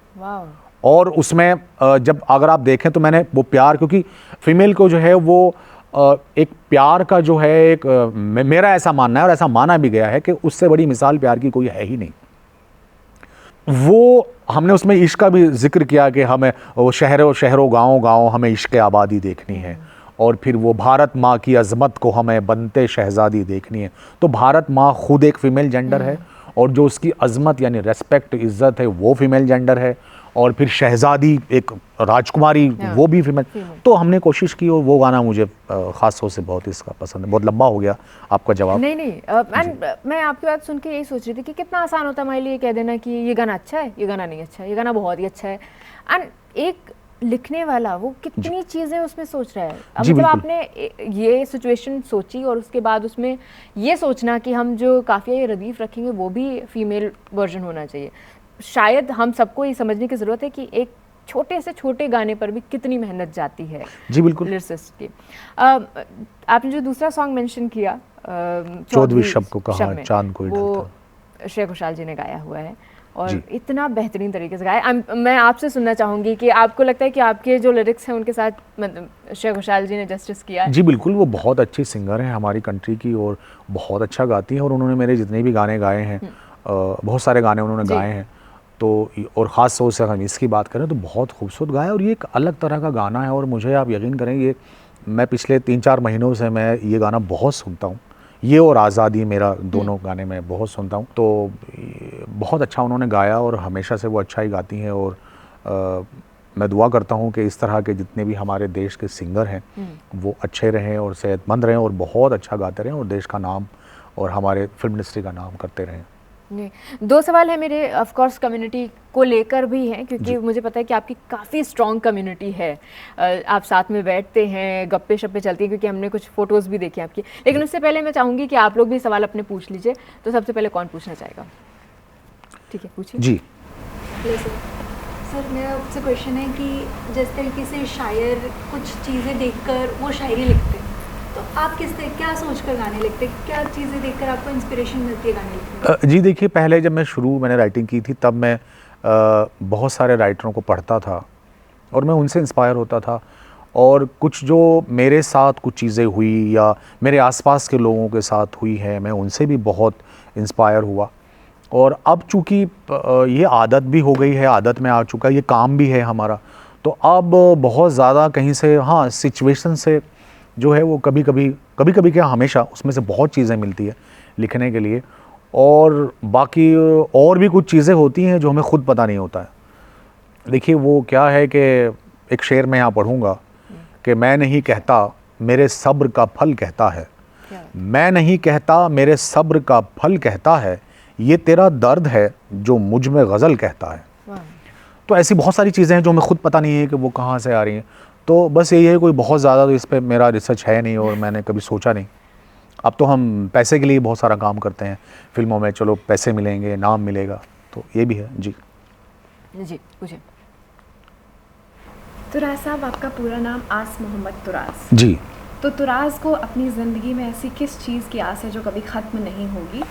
और उसमें जब अगर आप देखें तो मैंने वो प्यार, क्योंकि फीमेल को जो है वो एक प्यार का जो है एक मेरा ऐसा मानना है और ऐसा माना भी गया है कि उससे बड़ी मिसाल प्यार की कोई है ही नहीं। वो हमने उसमें इश्क का भी जिक्र किया कि हमें वो शहरों गाँव हमें इश्क आबादी देखनी है और फिर वो भारत माँ की अज़मत को हमें बनते शहज़ादी देखनी है। तो भारत माँ खुद एक फ़ीमेल जेंडर है और जो उसकी अज़मत यानी रेस्पेक्ट, इज़्ज़त है वो फ़ीमेल जेंडर है, और फिर शहज़ादी एक राजकुमारी वो भी फीमेल। तो हमने कोशिश की और वो गाना मुझे ख़ास तौर से बहुत इसका पसंद है। बहुत लंबा हो गया आपका जवाब। नहीं मैं आपकी बात सुन के यही सोच रही थी कि कितना आसान होता है हमारे लिए कह देना कि ये गाना अच्छा है, ये गाना नहीं अच्छा है, ये गाना बहुत ही अच्छा है। एंड एक लिखने वाला वो कितनी चीज़ें उसमें सोच रहा है। अब मतलब आपने ये सिचुएशन सोची और उसके बाद उसमें ये सोचना कि हम जो काफ़िया रदीफ़ रखेंगे वो भी फीमेल वर्जन होना चाहिए। शायद हम सबको ये समझने की ज़रूरत है कि एक छोटे से छोटे गाने पर भी कितनी मेहनत जाती है। जी बिल्कुल। लिरिसिस्ट की आपने जो दूसरा सॉन्ग मेंशन किया 14वीं शब को कहाँ चांद कोई ढलता, वो श्रेया घोषाल जी ने गाया हुआ है और इतना बेहतरीन तरीके से गाया। मैं आपसे सुनना चाहूँगी कि आपको लगता है कि आपके जो लिरिक्स हैं उनके साथ मतलब श्रेया घोषाल जी ने जस्टिस किया है? जी बिल्कुल, वो बहुत अच्छी सिंगर हैं हमारी कंट्री की और बहुत अच्छा गाती हैं और उन्होंने मेरे जितने भी गाने गाए हैं, बहुत सारे गाने उन्होंने गाए हैं। तो और ख़ास तौर से हम इसकी बात करें तो बहुत खूबसूरत गाया और ये एक अलग तरह का गाना है। और मुझे आप यकीन करें, ये मैं पिछले 3-4 महीनों से मैं ये गाना बहुत सुनता हूँ, ये और आज़ादी मेरा दोनों गाने मैं बहुत सुनता हूँ। तो बहुत अच्छा उन्होंने गाया और हमेशा से वो अच्छा ही गाती हैं। और मैं दुआ करता हूँ कि इस तरह के जितने भी हमारे देश के सिंगर हैं वो अच्छे रहें और सेहतमंद रहें और बहुत अच्छा गाते रहें और देश का नाम और हमारे फिल्म इंडस्ट्री का नाम करते रहें। नहीं, 2 सवाल है मेरे ऑफ कोर्स कम्युनिटी को लेकर भी हैं, क्योंकि मुझे पता है कि आपकी काफ़ी स्ट्रॉन्ग कम्युनिटी है। आप साथ में बैठते हैं, गप्पे शप्पे चलती हैं, क्योंकि हमने कुछ फ़ोटोज़ भी देखी आपकी। लेकिन उससे पहले मैं चाहूँगी कि आप लोग भी सवाल अपने पूछ लीजिए। तो सबसे पहले कौन पूछना चाहेगा? ठीक है, पूछिए। जी सर, मेरा आपसे क्वेश्चन है कि जिस तरीके से शायर कुछ चीज़ें देखकर वो शायरी लिखते हैं, तो आप क्या सोचकर गाने लिखते हैं? क्या चीज़ें देखकर आपको इंस्पिरेशन मिलती है गाने लिखने में? जी देखिए, पहले जब मैंने राइटिंग की थी तब मैं बहुत सारे राइटरों को पढ़ता था और मैं उनसे इंस्पायर होता था। और कुछ जो मेरे साथ कुछ चीज़ें हुई या मेरे आसपास के लोगों के साथ हुई हैं, मैं उनसे भी बहुत इंस्पायर हुआ। और अब चूँकि ये आदत भी हो गई है, आदत में आ चुका है, ये काम भी है हमारा, तो अब बहुत ज़्यादा कहीं से हाँ सिचुएशन से जो है वो कभी कभी क्या हमेशा उसमें से बहुत चीज़ें मिलती है लिखने के लिए। और बाकी और भी कुछ चीज़ें होती हैं जो हमें खुद पता नहीं होता है। देखिए वो क्या है कि एक शेर मैं यहाँ पढ़ूँगा कि मैं नहीं कहता मेरे सब्र का फल कहता है, मैं नहीं कहता मेरे सब्र का फल कहता है, ये तेरा दर्द है जो मुझ में गज़ल कहता है। तो ऐसी बहुत सारी चीज़ें हैं जो हमें खुद पता नहीं है कि वो कहाँ से आ रही हैं। तो बस यही है, कोई बहुत ज़्यादा तो इस पे मेरा रिसर्च है नहीं और मैंने कभी सोचा नहीं। अब तो हम पैसे के लिए बहुत सारा काम करते हैं फिल्मों में, चलो पैसे मिलेंगे, नाम मिलेगा, तो ये भी है। जी पूछिए। तुराज साहब, आपका पूरा नाम आस मोहम्मद तुराज। जी। तो तुराज को अपनी ज़िंदगी में ऐसी किस चीज़ की आस है जो कभी ख़त्म नहीं होगी,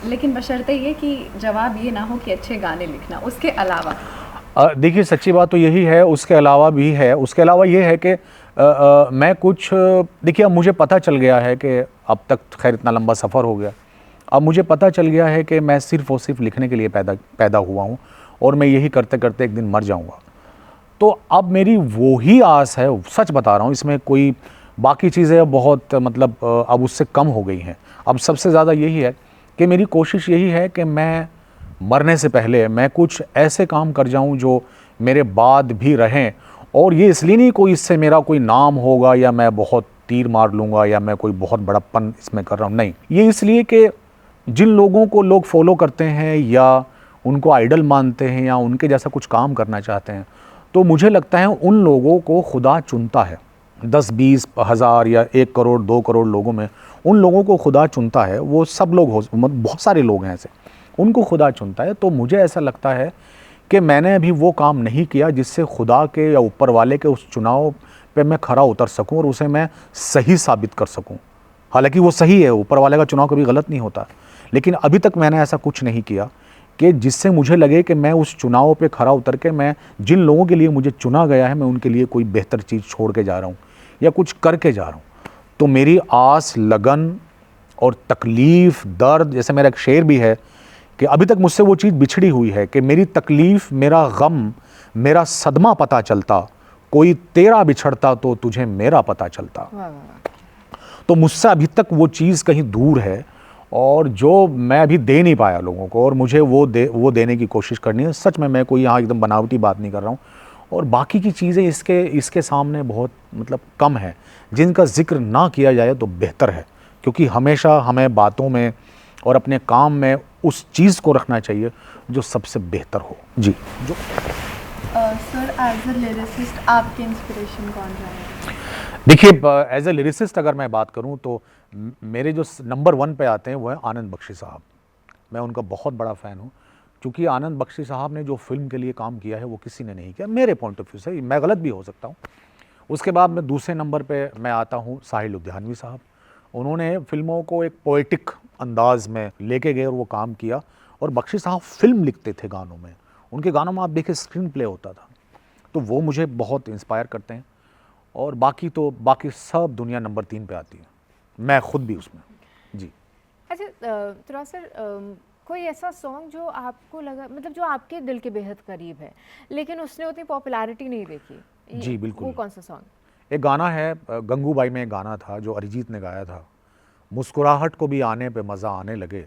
लेकिन बशर्ते ये कि जवाब ये ना हो कि अच्छे गाने लिखना, उसके अलावा? देखिए सच्ची बात तो यही है, उसके अलावा भी है। उसके अलावा ये है कि मैं कुछ देखिए, अब मुझे पता चल गया है कि अब तक खैर इतना लंबा सफ़र हो गया, अब मुझे पता चल गया है कि मैं सिर्फ़ और सिर्फ लिखने के लिए पैदा हुआ हूँ और मैं यही करते करते एक दिन मर जाऊँगा। तो अब मेरी वो ही आस है, सच बता रहा हूँ, इसमें कोई बाकी चीज़ें बहुत मतलब अब उससे कम हो गई हैं। अब सबसे ज़्यादा यही है कि मेरी कोशिश यही है कि मैं मरने से पहले मैं कुछ ऐसे काम कर जाऊं जो मेरे बाद भी रहें। और ये इसलिए नहीं कोई इससे मेरा कोई नाम होगा या मैं बहुत तीर मार लूँगा या मैं कोई बहुत बड़प्पन इसमें कर रहा हूँ, नहीं। ये इसलिए कि जिन लोगों को लोग फॉलो करते हैं या उनको आइडल मानते हैं या उनके जैसा कुछ काम करना चाहते हैं, तो मुझे लगता है उन लोगों को खुदा चुनता है। 10-20 हज़ार या 1 करोड़ 2 करोड़ लोगों में उन लोगों को खुदा चुनता है। वो सब लोग बहुत सारे लोग हैं ऐसे, उनको खुदा चुनता है। तो मुझे ऐसा लगता है कि मैंने अभी वो काम नहीं किया जिससे खुदा के या ऊपर वाले के उस चुनाव पे मैं खरा उतर सकूं और उसे मैं सही साबित कर सकूं। हालांकि वो सही है, ऊपर वाले का चुनाव कभी गलत नहीं होता, लेकिन अभी तक मैंने ऐसा कुछ नहीं किया कि जिससे मुझे लगे कि मैं उस चुनाव पे खरा उतर के मैं जिन लोगों के लिए मुझे चुना गया है मैं उनके लिए कोई बेहतर चीज़ छोड़ के जा रहा हूँ या कुछ करके जा रहा हूँ। तो मेरी आस, लगन और तकलीफ़, दर्द, जैसे मेरा एक शेर भी है कि अभी तक मुझसे वो चीज़ बिछड़ी हुई है कि मेरी तकलीफ़, मेरा गम, मेरा सदमा पता चलता, कोई तेरा बिछड़ता तो तुझे मेरा पता चलता। तो मुझसे अभी तक वो चीज़ कहीं दूर है और जो मैं अभी दे नहीं पाया लोगों को, और मुझे वो देने की कोशिश करनी है। सच में मैं कोई यहाँ एकदम बनावटी बात नहीं कर रहा हूँ। और बाकी की चीज़ें इसके सामने बहुत मतलब कम है, जिनका जिक्र ना किया जाए तो बेहतर है, क्योंकि हमेशा हमें बातों में और अपने काम में उस चीज़ को रखना चाहिए जो सबसे बेहतर हो। जी। जो सर, एज अ लिरिसिस्ट आपके इंस्पिरेशन कौन रहा है? देखिए, एज अ लिरिसिस्ट अगर मैं बात करूं तो मेरे जो नंबर 1 पे आते हैं वो है आनंद बख्शी साहब। मैं उनका बहुत बड़ा फ़ैन हूं, क्योंकि आनंद बख्शी साहब ने जो फिल्म के लिए काम किया है वो किसी ने नहीं किया, मेरे पॉइंट ऑफ व्यू से। मैं गलत भी हो सकता हूं। उसके बाद मैं दूसरे नंबर पे मैं आता हूं साहिल लुधियानवी साहब। उन्होंने फिल्मों को एक पोएटिक अंदाज में लेके गए और वो काम किया। और बख्शी साहब फिल्म लिखते थे गानों में, उनके गानों में आप देखिए स्क्रीन प्ले होता था, तो वो मुझे बहुत इंस्पायर करते हैं। और बाकी सब दुनिया नंबर 3 पे आती है, मैं खुद भी उसमें। जी। अच्छा तुराज सर, कोई ऐसा सॉन्ग जो आपको लगा, मतलब जो आपके दिल के बेहद करीब है लेकिन उसने उतनी पॉपुलैरिटी नहीं देखी? जी बिल्कुल। वो कौन सा सॉन्ग? एक गाना है, गंगूबाई में एक गाना था जो अरिजीत ने गाया था, मुस्कुराहट को भी आने पे मज़ा आने लगे,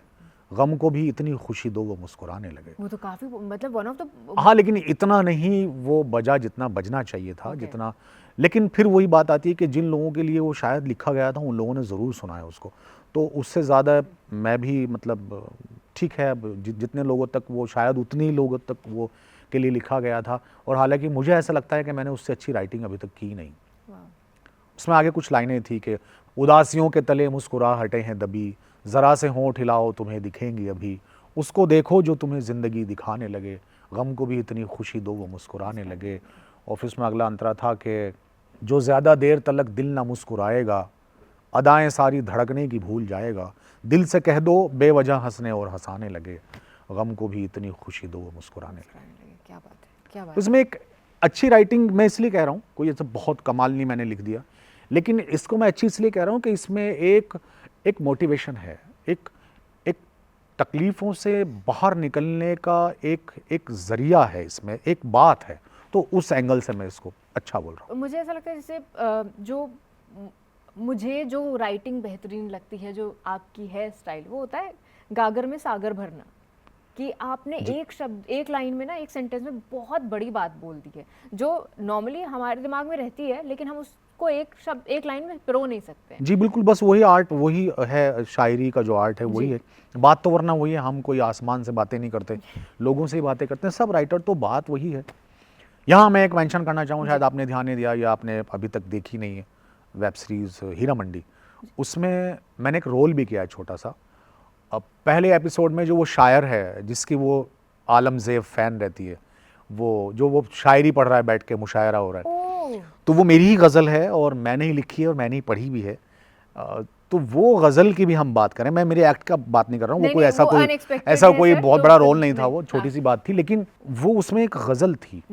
गम को भी इतनी खुशी दो वो मुस्कुराने लगे। वो तो काफी मतलब वन ऑफ द हाँ, लेकिन इतना नहीं वो बजा जितना बजना चाहिए था, जितना। लेकिन फिर वही बात आती है कि जिन लोगों के लिए वो शायद लिखा गया था उन लोगों ने ज़रूर सुना है उसको, तो उससे ज़्यादा मैं भी मतलब ठीक है, अब जितने लोगों तक वो शायद उतनी ही लोगों तक वो के लिए लिखा गया था। और हालांकि मुझे ऐसा लगता है कि मैंने उससे अच्छी राइटिंग अभी तक की नहीं। उसमें आगे कुछ लाइनें थी कि उदासियों के तले मुस्कुराहटें हैं दबी, ज़रा से होंठ हिलाओ तुम्हें दिखेंगी अभी, उसको देखो जो तुम्हें ज़िंदगी दिखाने लगे, गम को भी इतनी खुशी दो वो मुस्कुराने लगे। और फिर उसमें अगला अंतरा था कि जो ज़्यादा देर तलक दिल ना मुस्कुराएगा, अदाएं सारी धड़कने की भूल जाएगा, दिल से कह दो बेवजह हंसने और हंसाने लगे, गम को भी इतनी खुशी दो वो मुस्कुराने लगे। क्या बात है, क्या बात है। इसमें एक अच्छी राइटिंग मैं इसलिए कह रहा हूँ, कोई ऐसा बहुत कमाल नहीं मैंने लिख दिया, लेकिन इसको मैं अच्छी इसलिए कह रहा हूँ कि इसमें एक मोटिवेशन है, एक तकलीफ़ों से बाहर निकलने का एक ज़रिया है, इसमें एक बात है, तो उस एंगल से मैं इसको अच्छा बोल रहा हूँ। मुझे ऐसा लगता है जैसे मुझे जो राइटिंग बेहतरीन लगती है, जो आपकी है स्टाइल, वो होता है गागर में सागर भरना, कि आपने एक शब्द, एक लाइन में ना, एक सेंटेंस में बहुत बड़ी बात बोल दी है जो नॉर्मली हमारे दिमाग में रहती है, लेकिन हम उसको एक शब्द, एक लाइन में पिरो नहीं सकते। जी बिल्कुल, बस वही आर्ट, वही है शायरी का जो आर्ट है वही है, बात तो वरना वही है, हम कोई आसमान से बातें नहीं करते, लोगों से ही बातें करते हैं, सब राइटर, तो बात वही है। यहाँ मैं एक मेंशन करना चाहूँ, शायद आपने ध्यान नहीं दिया या आपने अभी तक देखी नहीं है, वेब सीरीज़ हीरा मंडी, उसमें मैंने एक रोल भी किया है छोटा सा। अब पहले एपिसोड में जो वो शायर है जिसकी वो आलमज़ेब फ़ैन रहती है, वो शायरी पढ़ रहा है, बैठ के मुशायरा हो रहा है, तो वो मेरी ही गज़ल है और मैंने ही लिखी है और मैंने ही पढ़ी भी है। तो वो गज़ल की भी हम बात करें, मैं मेरे एक्ट का बात नहीं कर रहा हूँ, वो कोई ऐसा कोई बहुत बड़ा रोल नहीं था, वो छोटी सी बात थी, लेकिन वो उसमें एक गज़ल थी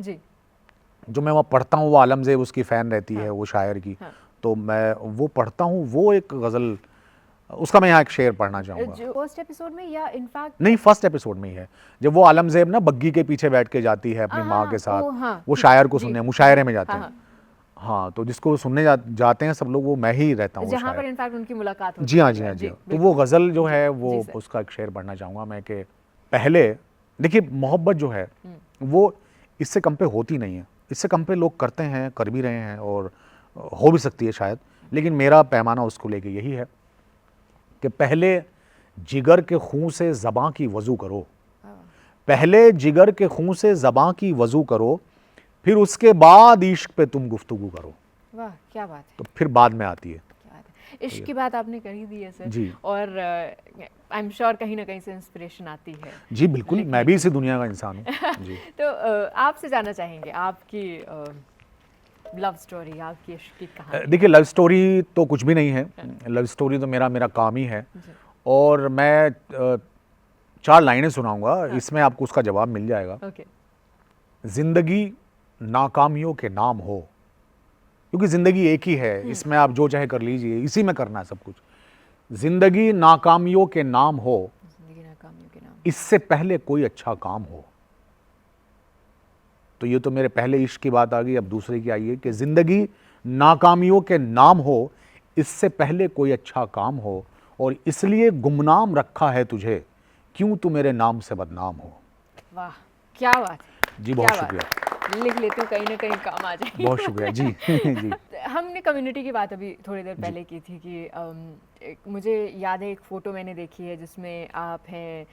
जो मैं वहाँ पढ़ता हूँ, वो आलमज़ेब उसकी फ़ैन रहती है, वो शायर की, तो मैं वो पढ़ता हूँ, वो एक गज़ल, उसका मैं यहाँ एक शेर पढ़ना चाहूँगा। फर्स्ट एपिसोड में या इनफैक्ट नहीं, फर्स्ट एपिसोड में ही है, जब वो आलमज़ेब ना बग्गी के पीछे बैठ के जाती है अपनी माँ के साथ, वो शायर को सुनने, मुशायरे में जाते हैं, हाँ, तो जिसको सुनने जाते हैं सब लोग, वो मैं ही रहता हूँ जहाँ पर इनफैक्ट उनकी मुलाकात होती है। जी हाँ, जी हाँ, जी। तो वो गज़ल जो है वो उसका एक शेर पढ़ना चाहूँगा मैं कि पहले देखिए, मोहब्बत जो है वो इससे कम पे होती नहीं है, इससे कम पे लोग करते हैं, कर भी रहे हैं और हो भी सकती है शायद, लेकिन मेरा पैमाना उसको लेके यही है कि पहले जिगर के खून से ज़बां की वज़ू करो, पहले जिगर के खून से ज़बां की वज़ू करो, फिर उसके बाद इश्क पे तुम गुफ्तगू करो। वाह, क्या बात है। तो फिर बाद में आती है। इश्क की बात आपने कर ही दी है सर जी, और आई एम श्योर कहीं ना कहीं से इंस्पिरेशन आती है। जी बिल्कुल, मैं भी इसी दुनिया का इंसान हूँ। जी। तो आपसे जानना चाहेंगे आपकी लव स्टोरी, आपकी इश्क की कहानी। देखिए, लव स्टोरी तो कुछ भी नहीं है, लव स्टोरी तो मेरा काम ही है, और मैं 4 लाइनें सुनाऊंगा, इसमें आपको उसका जवाब मिल जाएगा। जिंदगी नाकामियों के नाम हो, क्योंकि ज़िंदगी एक ही है, इसमें आप जो चाहे कर लीजिए, इसी में करना है सब कुछ। ज़िंदगी नाकामियों के नाम हो, इससे पहले कोई अच्छा काम हो। तो ये तो मेरे पहले इश्क की बात आ गई, अब दूसरे की आई है कि ज़िंदगी नाकामियों के नाम हो, इससे पहले कोई अच्छा काम हो, और इसलिए गुमनाम रखा है तुझे, क्यों तू मेरे नाम से बदनाम हो। वाह, क्या बात है। जी, बहुत शुक्रिया, लिख लेती हूँ, कहीं ना कहीं काम आ जाएगी। बहुत शुक्रिया जी। जी, हमने कम्युनिटी की बात अभी थोड़ी देर पहले की थी कि मुझे याद है एक फ़ोटो मैंने देखी है जिसमें आप हैं,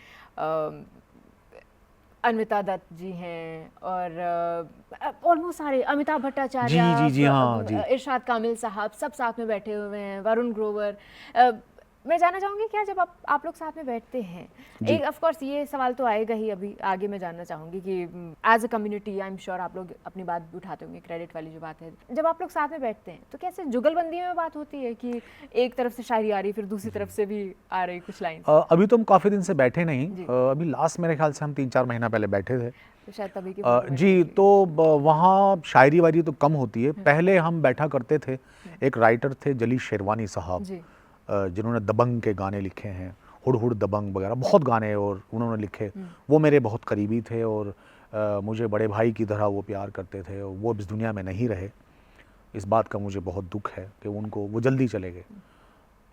अन्विता दत्त जी हैं, और ऑलमोस्ट सारे, अमिताभ भट्टाचार्य, जी हाँ, जी, इरशाद कामिल साहब, सब साथ में बैठे हुए हैं, वरुण ग्रोवर। मैं जानना चाहूँगी क्या जब आप लोग साथ में बैठते हैं, एक ऑफ कोर्स ये सवाल तो आएगा ही, अभी आगे मैं जानना चाहूँगी कि as a community I am sure आप लोग अपनी बात भी उठाते होंगे, क्रेडिट वाली जो बात है, जब आप लोग साथ में बैठते हैं तो कैसे जुगलबंदी में बात होती है कि एक तरफ से शायरी आ रही, फिर दूसरी तरफ से भी आ रही कुछ लाइन? अभी तो हम काफ़ी दिन से बैठे नहीं, अभी लास्ट मेरे ख्याल से हम 3-4 महीना पहले बैठे थे, तो शायद तभी की जी। तो वहाँ शायरी वायरी तो कम होती है, पहले हम बैठा करते थे, एक राइटर थे जली शेरवानी साहब, जिन्होंने दबंग के गाने लिखे हैं, हुड़ हुड़ दबंग वगैरह बहुत गाने और उन्होंने लिखे, वो मेरे बहुत करीबी थे और मुझे बड़े भाई की तरह वो प्यार करते थे, और वो इस दुनिया में नहीं रहे, इस बात का मुझे बहुत दुख है कि वो जल्दी चले गए।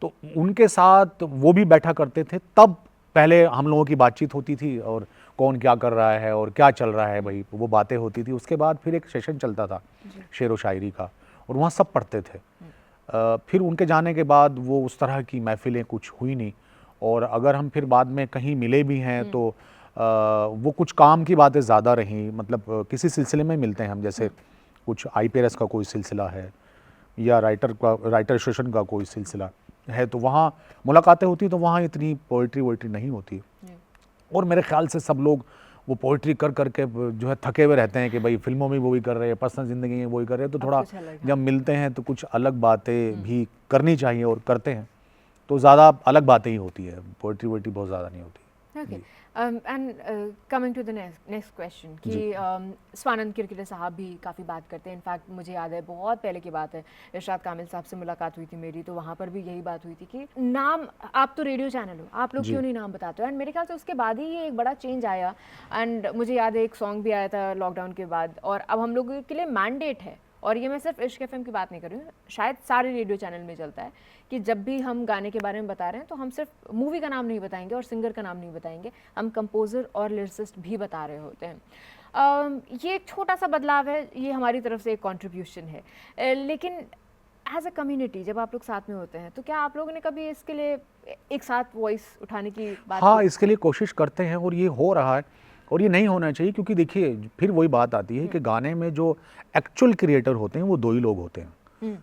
तो उनके साथ वो भी बैठा करते थे। तब पहले हम लोगों की बातचीत होती थी और कौन क्या कर रहा है और क्या चल रहा है भाई, वो बातें होती थी। उसके बाद फिर एक सेशन चलता था शेर व शायरी का, और वहाँ सब पढ़ते थे। फिर उनके जाने के बाद वो उस तरह की महफिलें कुछ हुई नहीं, और अगर हम फिर बाद में कहीं मिले भी हैं तो वो कुछ काम की बातें ज़्यादा रहीं, मतलब किसी सिलसिले में मिलते हैं हम, जैसे कुछ IPRS का कोई सिलसिला है या राइटर एसोसिएशन का कोई सिलसिला है, तो वहाँ मुलाकातें होती, तो वहाँ इतनी पोइट्री वोइट्री नहीं होती। और मेरे ख्याल से सब लोग वो पोइट्री कर करके जो है थके हुए रहते हैं कि भाई फिल्मों में वही कर रहे हैं, पर्सनल ज़िंदगी में वही कर रहे हैं, तो थोड़ा जब मिलते हैं तो कुछ अलग बातें भी करनी चाहिए, और करते हैं तो ज़्यादा अलग बातें ही होती है, पोइट्री वोइट्री बहुत ज़्यादा नहीं होती। Okay. And coming to the next question कि स्वानंद किरकिरे साहब भी काफ़ी बात करते हैं। इनफैक्ट मुझे याद है बहुत पहले की बात है, इरशाद कामिल साहब से मुलाकात हुई थी मेरी, तो वहाँ पर भी यही बात हुई थी कि नाम, आप तो रेडियो चैनल हो, आप लोग क्यों नहीं नाम बताते हो। एंड मेरे ख्याल से उसके बाद ही ये एक बड़ा चेंज आया। एंड मुझे याद है एक सॉन्ग भी आया था लॉकडाउन के बाद, और अब हम लोगों के लिए मैंडेट है, और ये मैं सिर्फ इश्क FM की बात नहीं कर रही हूँ, शायद सारे रेडियो चैनल में चलता है कि जब भी हम गाने के बारे में बता रहे हैं तो हम सिर्फ मूवी का नाम नहीं बताएंगे और सिंगर का नाम नहीं बताएंगे, हम कंपोज़र और लिरिसिस्ट भी बता रहे होते हैं। ये एक छोटा सा बदलाव है, ये हमारी तरफ से एक कॉन्ट्रीब्यूशन है। लेकिन एज अ कम्युनिटी जब आप लोग साथ में होते हैं तो क्या आप लोगों ने कभी इसके लिए एक साथ वॉइस उठाने की बात हाँ, इसके लिए कोशिश करते हैं, और ये हो रहा है, और ये नहीं होना चाहिए, क्योंकि देखिए फिर वही बात आती है कि गाने में जो एक्चुअल क्रिएटर होते हैं वो दो ही लोग होते हैं।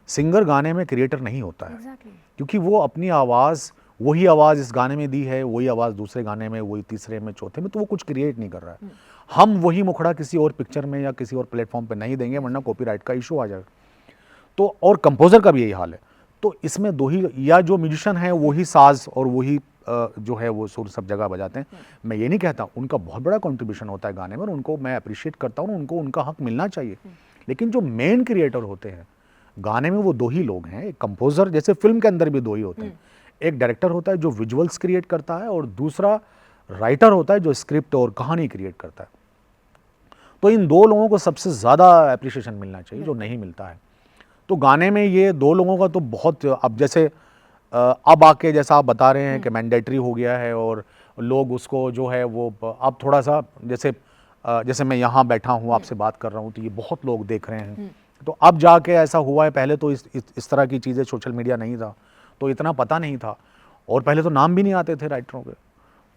सिंगर गाने में क्रिएटर नहीं होता है। Exactly. क्योंकि वो अपनी आवाज़, वही आवाज़ इस गाने में दी है, वही आवाज़ दूसरे गाने में, वही तीसरे में, चौथे में, तो वो कुछ क्रिएट नहीं कर रहा है। हम वही मुखड़ा किसी और पिक्चर में या किसी और प्लेटफॉर्म पे नहीं देंगे, वरना कॉपीराइट का इशू आ जाएगा। तो और कंपोज़र का भी यही हाल है। तो इसमें दो ही, या जो म्यूजिशियन है वही साज और वही जो है वो सुर सब जगह बजाते हैं। मैं ये नहीं कहता, उनका बहुत बड़ा कंट्रीब्यूशन होता है गाने में, और उनको मैं अप्रिशिएट करता हूँ, उनको उनका हक मिलना चाहिए। लेकिन जो मेन क्रिएटर होते हैं गाने में वो दो ही लोग हैं। एक कंपोज़र, जैसे फिल्म के अंदर भी दो ही होते हैं, एक डायरेक्टर होता है जो विजुअल्स क्रिएट करता है, और दूसरा राइटर होता है जो स्क्रिप्ट और कहानी क्रिएट करता है। तो इन दो लोगों को सबसे ज़्यादा अप्रिशिएशन मिलना चाहिए, जो नहीं मिलता है। तो गाने में ये दो लोगों का तो बहुत, अब जैसे अब आके जैसा आप बता रहे हैं कि मैंडेटरी हो गया है, और लोग उसको जो है वो अब थोड़ा सा, जैसे मैं यहाँ बैठा हूँ आपसे बात कर रहा हूँ, तो ये बहुत लोग देख रहे हैं। तो अब जाके ऐसा हुआ है, पहले तो इस तरह की चीज़ें, सोशल मीडिया नहीं था तो इतना पता नहीं था, और पहले तो नाम भी नहीं आते थे राइटरों के।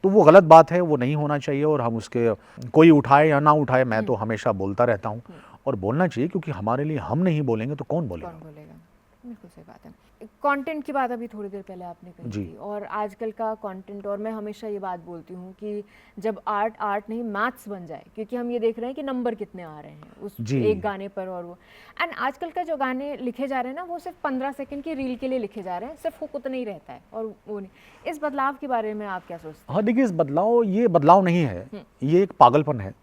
तो वो गलत बात है, वो नहीं होना चाहिए, और हम उसके, कोई उठाए या ना उठाए, मैं तो हमेशा बोलता रहता हूँ, और बोलना चाहिए, क्योंकि हमारे लिए हम नहीं बोलेंगे तो कौन बोलेगा। बिल्कुल सही बात है। कंटेंट की बात अभी थोड़ी देर पहले आपने कही थी, और आजकल का कंटेंट, और मैं हमेशा ये बात बोलती हूँ कि जब आर्ट नहीं मैथ्स बन जाए, क्योंकि हम ये देख रहे हैं कि नंबर कितने आ रहे हैं उस एक गाने पर, और वो एंड आजकल का जो गाने लिखे जा रहे हैं ना, वो सिर्फ 15 सेकंड की रील के लिए लिखे जा रहे हैं, सिर्फ हुक उतना ही रहता है, और वो नहीं। इस बदलाव के बारे में आप क्या सोचते हैं? हाँ, देखिए, ये बदलाव नहीं है, ये एक पागलपन है,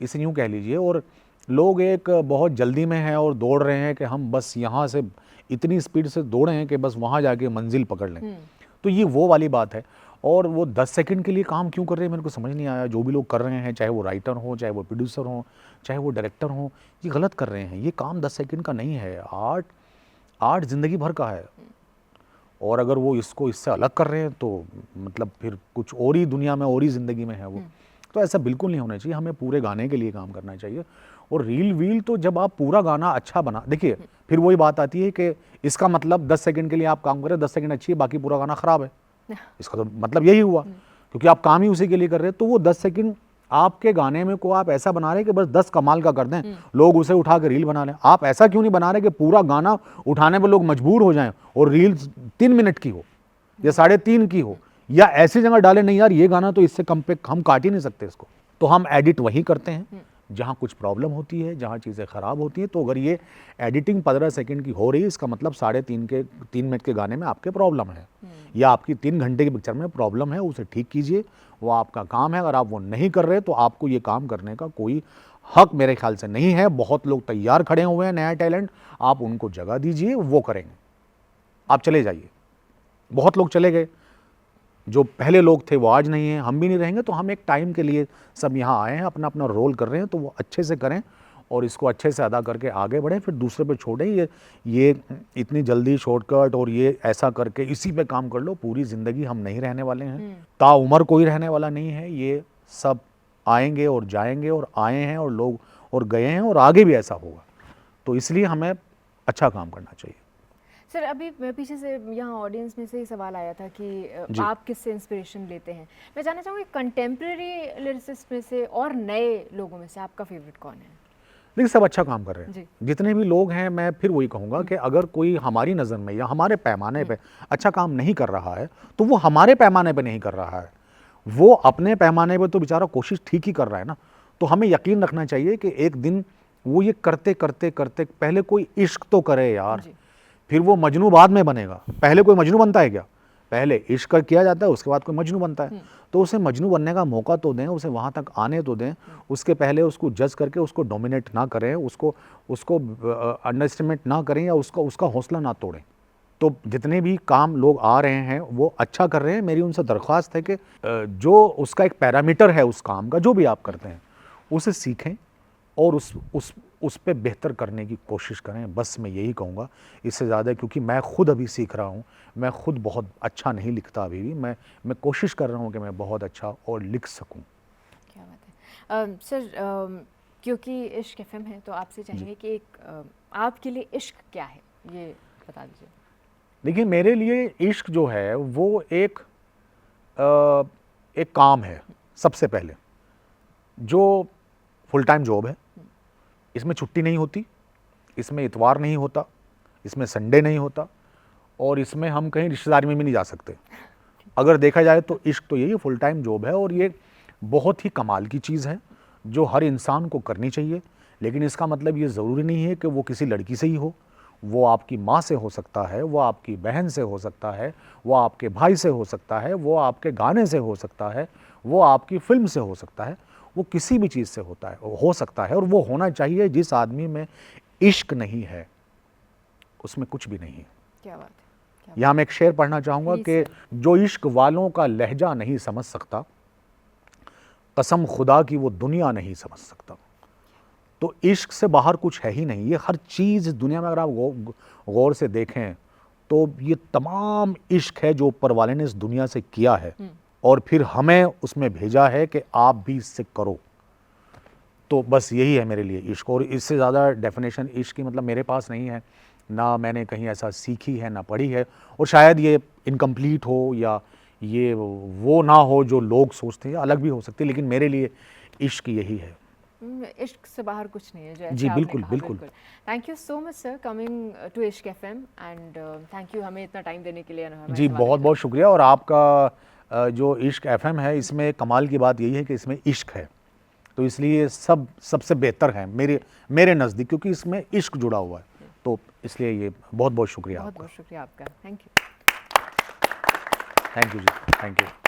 इसे यूँ कह लीजिए। और लोग एक बहुत जल्दी में हैं और दौड़ रहे हैं कि हम बस यहाँ से इतनी स्पीड से दौड़े हैं कि बस वहाँ जाके मंजिल पकड़ लें। तो ये वो वाली बात है। और वो 10 सेकंड के लिए काम क्यों कर रहे हैं, मेरे को समझ नहीं आया। जो भी लोग कर रहे हैं, चाहे वो राइटर हो, चाहे वो प्रोड्यूसर हो, चाहे वो डायरेक्टर हो, ये गलत कर रहे हैं। ये काम 10 सेकंड का नहीं है। आर्ट ज़िंदगी भर का है, और अगर वो इसको इससे अलग कर रहे हैं तो मतलब फिर कुछ और ही दुनिया में, और ही ज़िंदगी में है वो। तो ऐसा बिल्कुल नहीं होना चाहिए। हमें पूरे गाने के लिए काम करना चाहिए। और रील वील तो जब आप पूरा गाना अच्छा बना, देखिए फिर वही बात आती है कि इसका मतलब 10 सेकंड के लिए आप काम करें, 10 सेकंड अच्छी है, बाकी पूरा गाना ख़राब है। इसका तो मतलब यही हुआ, क्योंकि आप काम ही उसी के लिए कर रहे हैं। तो वो 10 सेकंड आपके गाने में को आप ऐसा बना रहे हैं कि बस 10 कमाल का कर दें, लोग उसे उठा के रील बना लें। आप ऐसा क्यों नहीं बना रहे कि पूरा गाना उठाने पर लोग मजबूर हो जाएं और रील 3 मिनट की हो या 3.5 की हो, या ऐसी जगह डालें, नहीं यार ये गाना तो इससे कम पे हम काट ही नहीं सकते इसको। तो हम एडिट वही करते हैं जहाँ कुछ प्रॉब्लम होती है, जहाँ चीज़ें ख़राब होती हैं। तो अगर ये एडिटिंग 15 सेकंड की हो रही है, इसका मतलब 3 मिनट के गाने में आपके प्रॉब्लम है, या आपकी 3 घंटे की पिक्चर में प्रॉब्लम है, उसे ठीक कीजिए। वो आपका काम है। अगर आप वो नहीं कर रहे तो आपको ये काम करने का कोई हक मेरे ख्याल से नहीं है। बहुत लोग तैयार खड़े हुए हैं, नया टैलेंट, आप उनको जगह दीजिए, वो करेंगे। आप चले जाइए। बहुत लोग चले गए, जो पहले लोग थे वो आज नहीं है, हम भी नहीं रहेंगे। तो हम एक टाइम के लिए सब यहाँ आए हैं, अपना अपना रोल कर रहे हैं, तो वो अच्छे से करें और इसको अच्छे से अदा करके आगे बढ़े, फिर दूसरे पे छोड़े। ये इतनी जल्दी शॉर्टकट और ये ऐसा करके इसी पे काम कर लो, पूरी ज़िंदगी हम नहीं रहने वाले हैं, ताउम्र कोई रहने वाला नहीं है। ये सब आएंगे और जाएंगे, और आए हैं और लोग और गए हैं, और आगे भी ऐसा होगा। तो इसलिए हमें अच्छा काम करना चाहिए। सर अभी पीछे से यहाँ ऑडियंस में से ही सवाल आया था कि आप किससे इंस्पिरेशन लेते हैं। मैं जानना चाहूँगी कंटेम्प्रेरी लिरिसिस्ट में से और नए लोगों में से आपका फेवरेट कौन है? देखिए सब अच्छा काम कर रहे हैं, जितने भी लोग हैं। मैं फिर वही कहूँगा कि अगर कोई हमारी नज़र में या हमारे पैमाने पे अच्छा काम नहीं कर रहा है, तो वो हमारे पैमाने पे नहीं कर रहा है, वो अपने पैमाने पे तो बेचारा कोशिश ठीक ही कर रहा है ना। तो हमें यकीन रखना चाहिए कि एक दिन वो ये करते करते करते, पहले कोई इश्क तो करे यार, फिर वो मजनू बाद में बनेगा। पहले कोई मजनू बनता है क्या? पहले इश्क किया जाता है, उसके बाद कोई मजनू बनता है। तो उसे मजनू बनने का मौका तो दें, उसे वहाँ तक आने तो दें। उसके पहले उसको जज करके उसको डोमिनेट ना करें, उसको अंडरएस्टिमेट ना करें, या उसका हौसला ना तोड़ें। तो जितने भी काम लोग आ रहे हैं वो अच्छा कर रहे हैं। मेरी उनसे दरख्वास्त है कि जो उसका एक पैरामीटर है उस काम का, जो भी आप करते हैं, उसे सीखें और उस पे बेहतर करने की कोशिश करें। बस मैं यही कहूँगा, इससे ज़्यादा, क्योंकि मैं खुद अभी सीख रहा हूँ। मैं खुद बहुत अच्छा नहीं लिखता अभी भी। मैं कोशिश कर रहा हूँ कि मैं बहुत अच्छा और लिख सकूँ। क्या बात है। सर क्योंकि इश्क एफएम है तो आपसे चाहेंगे कि एक आपके लिए इश्क क्या है, ये बता दीजिए। देखिए मेरे लिए इश्क जो है वो एक काम है। सबसे पहले जो फुल टाइम जॉब है, इसमें छुट्टी नहीं होती, इसमें इतवार नहीं होता, इसमें संडे नहीं होता, और इसमें हम कहीं रिश्तेदारी में भी नहीं जा सकते। अगर देखा जाए तो इश्क तो यही फुल टाइम जॉब है, और ये बहुत ही कमाल की चीज़ है जो हर इंसान को करनी चाहिए। लेकिन इसका मतलब ये ज़रूरी नहीं है कि वो किसी लड़की से ही हो। वो आपकी माँ से हो सकता है, वो आपकी बहन से हो सकता है, वो आपके भाई से हो सकता है, वो आपके गाने से हो सकता है, वो आपकी फिल्म से हो सकता है, वो किसी भी चीज़ से हो सकता है। और वो होना चाहिए। जिस आदमी में इश्क नहीं है उसमें कुछ भी नहीं है। क्या बात है। यहाँ मैं एक शेर पढ़ना चाहूँगा कि जो इश्क वालों का लहजा नहीं समझ सकता, कसम खुदा की वो दुनिया नहीं समझ सकता। तो इश्क से बाहर कुछ है ही नहीं। ये हर चीज़ दुनिया में अगर आप गौर से देखें तो ये तमाम इश्क है जो ऊपर वाले ने इस दुनिया से किया है, और फिर हमें उसमें भेजा है कि आप भी इससे करो। तो बस यही है मेरे लिए इश्क, और इससे ज़्यादा डेफिनेशन इश्क की मतलब मेरे पास नहीं है, ना मैंने कहीं ऐसा सीखी है, ना पढ़ी है, और शायद ये इनकम्प्लीट हो या ये वो ना हो जो लोग सोचते हैं, अलग भी हो सकती है। लेकिन मेरे लिए इश्क यही है। इश्क से बाहर कुछ नहीं है, जैसे जी आपने बिल्कुल कहा। बिल्कुल। Thank you so much sir coming to Ishq FM, and thank you हमें इतना टाइम देने के लिए। जी बहुत बहुत शुक्रिया। और आपका जो इश्क एफएम है, इसमें कमाल की बात यही है कि इसमें इश्क है, तो इसलिए सबसे बेहतर है मेरे नज़दीक, क्योंकि इसमें इश्क जुड़ा हुआ है। तो इसलिए ये बहुत बहुत शुक्रिया आपका। बहुत शुक्रिया आपका। Thank you. Thank you ji, thank you.